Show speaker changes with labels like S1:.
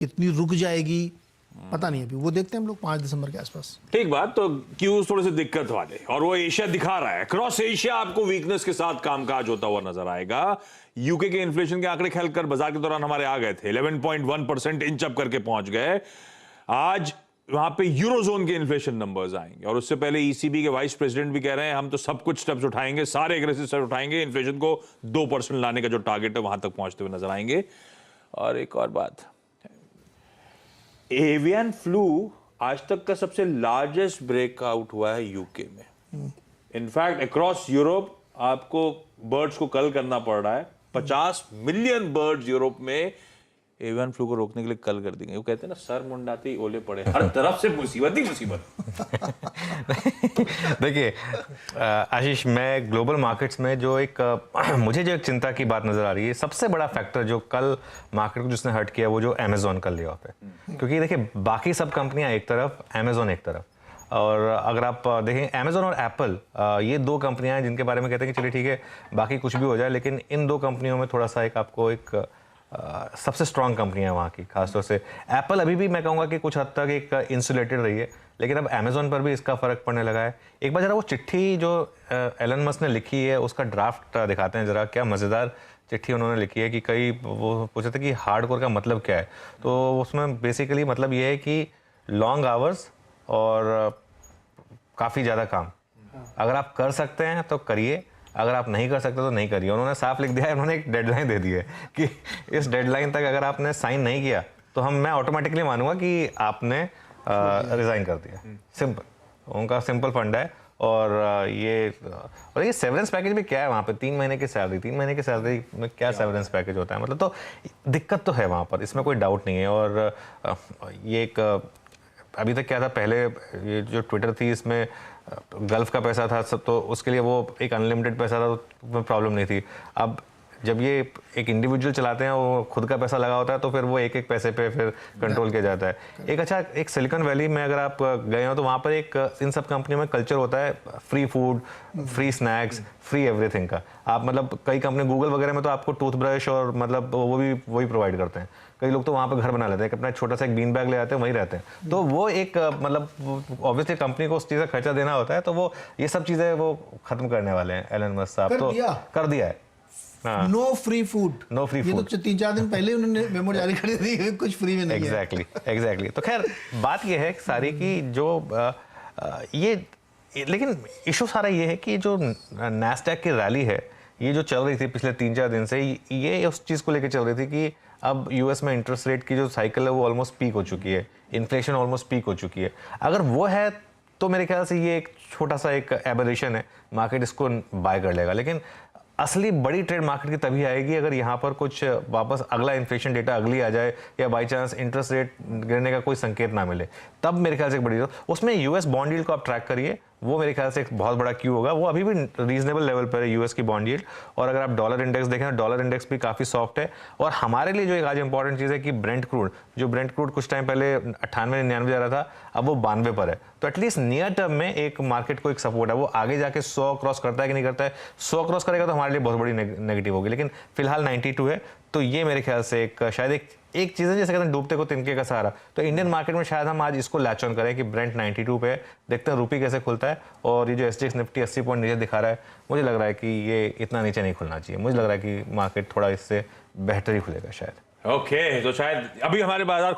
S1: कितनी रुक जाएगी पता नहीं, अभी वो देखते हैं हम लोग 5 दिसंबर के आसपास।
S2: ठीक बात। तो क्यूज थोड़े से दिक्कत वाले, और वो एशिया दिखा रहा है। क्रॉस एशिया आपको वीकनेस के साथ कामकाज होता हुआ नजर आएगा। यूके के इन्फ्लेशन के आंकड़े खेलकर बाजार के दौरान हमारे आ गए थे, 11.1% इंच अप करके पहुंच गए। आज वहां पे यूरोजोन के इन्फ्लेशन नंबर्स आएंगे, और उससे पहले ईसीबी के वाइस प्रेसिडेंट भी कह रहे हैं हम तो सब कुछ स्टेप्स उठाएंगे, सारे एग्रेसिव स्टेप्स उठाएंगे, इन्फ्लेशन को 2% लाने का जो टारगेट है वहां तक पहुंचते हुए नजर आएंगे। और एक और बात, एवियन फ्लू आज तक का सबसे लार्जेस्ट ब्रेकआउट हुआ है यूके में। इनफैक्ट अक्रॉस यूरोप आपको बर्ड्स को कल करना पड़ रहा है। 50 मिलियन बर्ड्स यूरोप में एवियन फ्लू को रोकने के लिए कल कर देंगे। वो कहते हैं ना, सर मुंडाते ही ओले पड़े, हर तरफ से मुसीबत ही मुसीबत।
S3: देखिए आशीष, मैं ग्लोबल मार्केट्स में जो एक मुझे जो एक चिंता की बात नजर आ रही है, सबसे बड़ा फैक्टर जो कल मार्केट को जिसने हर्ट किया वो जो अमेजोन का ले ऑफ है। क्योंकि देखिए बाकी सब कंपनियां एक तरफ, अमेजोन एक तरफ। और अगर आप देखें अमेजोन और एप्पल, ये दो कंपनियां हैं जिनके बारे में कहते हैं कि चलिए ठीक है बाकी कुछ भी हो जाए, लेकिन इन दो कंपनियों में थोड़ा सा एक आपको एक सबसे स्ट्रांग कंपनी है वहाँ की। खासतौर से एप्पल अभी भी मैं कहूँगा कि कुछ हद तक एक इंसुलेटेड रही है, लेकिन अब अमेजोन पर भी इसका फ़र्क पड़ने लगा है। एक बार ज़रा वो चिट्ठी जो एलन मस्क ने लिखी है उसका ड्राफ्ट दिखाते हैं ज़रा, क्या मज़ेदार चिट्ठी उन्होंने लिखी है। कि कई वो पूछे थे कि हार्डकोर का मतलब क्या है, तो उसमें बेसिकली मतलब ये है कि लॉन्ग आवर्स और काफ़ी ज़्यादा काम, अगर आप कर सकते हैं तो करिए, अगर आप नहीं कर सकते तो नहीं करिए। उन्होंने साफ लिख दिया है, उन्होंने एक डेडलाइन दे दी है कि इस डेडलाइन तक अगर आपने साइन नहीं किया तो मैं ऑटोमेटिकली मानूंगा कि आपने रिजाइन कर दिया। सिंपल, उनका सिंपल फंड है। और ये सेवरेंस पैकेज भी क्या है वहाँ पे, 3 महीने की सैलरी, 3 महीने की सैलरी में क्या सेवरेंस पैकेज होता है, मतलब तो दिक्कत तो है वहाँ पर, इसमें कोई डाउट नहीं है। और ये एक अभी तक क्या था, पहले ये जो ट्विटर थी इसमें गल्फ का पैसा था सब, तो उसके लिए वो एक अनलिमिटेड पैसा था तो प्रॉब्लम नहीं थी। अब जब ये एक इंडिविजुअल चलाते हैं, वो खुद का पैसा लगा होता है, तो फिर वो एक एक पैसे पे फिर कंट्रोल किया जाता है। एक अच्छा एक सिलिकॉन वैली में अगर आप गए हो तो वहाँ पर एक इन सब कंपनियों में कल्चर होता है free food, free snacks, free everything का। आप मतलब कई कंपनी गूगल वगैरह में तो आपको टूथब्रश और मतलब वो भी वही प्रोवाइड करते हैं। कई लोग तो वहाँ पर घर बना लेते हैं, अपना छोटा सा एक बीन बैग ले आते हैं, वहीं रहते हैं। तो वो एक मतलब ऑब्वियसली कंपनी को उस चीज़ का खर्चा देना होता है, तो वो ये सब चीज़ें वो खत्म करने वाले हैं एलन मस्क साहब। तो कर दिया है।
S1: No free food,
S3: no free food.
S1: ये तो 3-4 दिन पहले उन्होंने मेमो जारी कर दी है, कुछ फ्री में नहीं है।
S3: एग्जैक्टली। तो खैर बात ये है सारी की जो ये, लेकिन इशू सारा ये है कि जो नैस्डैक की रैली है ये जो चल रही थी पिछले 3-4 दिन से, ये उस चीज़ को लेकर चल रही थी कि अब यूएस में इंटरेस्ट रेट की जो साइकिल है वो ऑलमोस्ट पीक हो चुकी है, इन्फ्लेशन ऑलमोस्ट पीक हो चुकी है। अगर वो है तो मेरे ख्याल से ये एक छोटा सा एक एबरेशन है, मार्केट इसको बाय कर लेगा। लेकिन असली बड़ी ट्रेड मार्केट की तभी आएगी अगर यहाँ पर कुछ वापस अगला इन्फ्लेशन डेटा अगली आ जाए, या बाई चांस इंटरेस्ट रेट गिरने का कोई संकेत ना मिले, तब मेरे ख्याल से एक बड़ी उसमें यूएस बॉन्ड यील्ड को आप ट्रैक करिए, वो मेरे ख्याल से एक बहुत बड़ा क्यू होगा। वो अभी भी रीजनेबल लेवल पर है यूएस की बॉन्ड यील्ड। और अगर आप डॉलर इंडेक्स देखें तो डॉलर इंडेक्स भी काफ़ी सॉफ्ट है। और हमारे लिए जो एक आज इंपॉर्टेंट चीज़ है कि ब्रेंट क्रूड कुछ टाइम पहले 98-99 जा रहा था, अब वो 92 पर है। तो एटलीस्ट नियर टर्म में एक मार्केट को एक सपोर्ट है। वो आगे जाके 100 क्रॉस करता है कि नहीं करता है, 100 क्रॉस करेगा तो हमारे लिए बहुत बड़ी नेगेटिव होगी, लेकिन फिलहाल 92 है। तो ये मेरे ख्याल से एक शायद एक चीज़ है, जैसे कहते हैं डूबते को तिनके का सहारा। तो इंडियन मार्केट में शायद हम आज इसको लैच ऑन करें कि ब्रेंट 92 पे है, देखते हैं रूपी कैसे खुलता है। और ये जो एसजीएक्स निफ्टी 80 पॉइंट नीचे दिखा रहा है, मुझे लग रहा है कि ये इतना नीचे नहीं खुलना चाहिए। मुझे लग रहा है कि मार्केट थोड़ा इससे बेहतर ही खुलेगा शायद।
S2: ओके, तो शायद अभी हमारे बाजार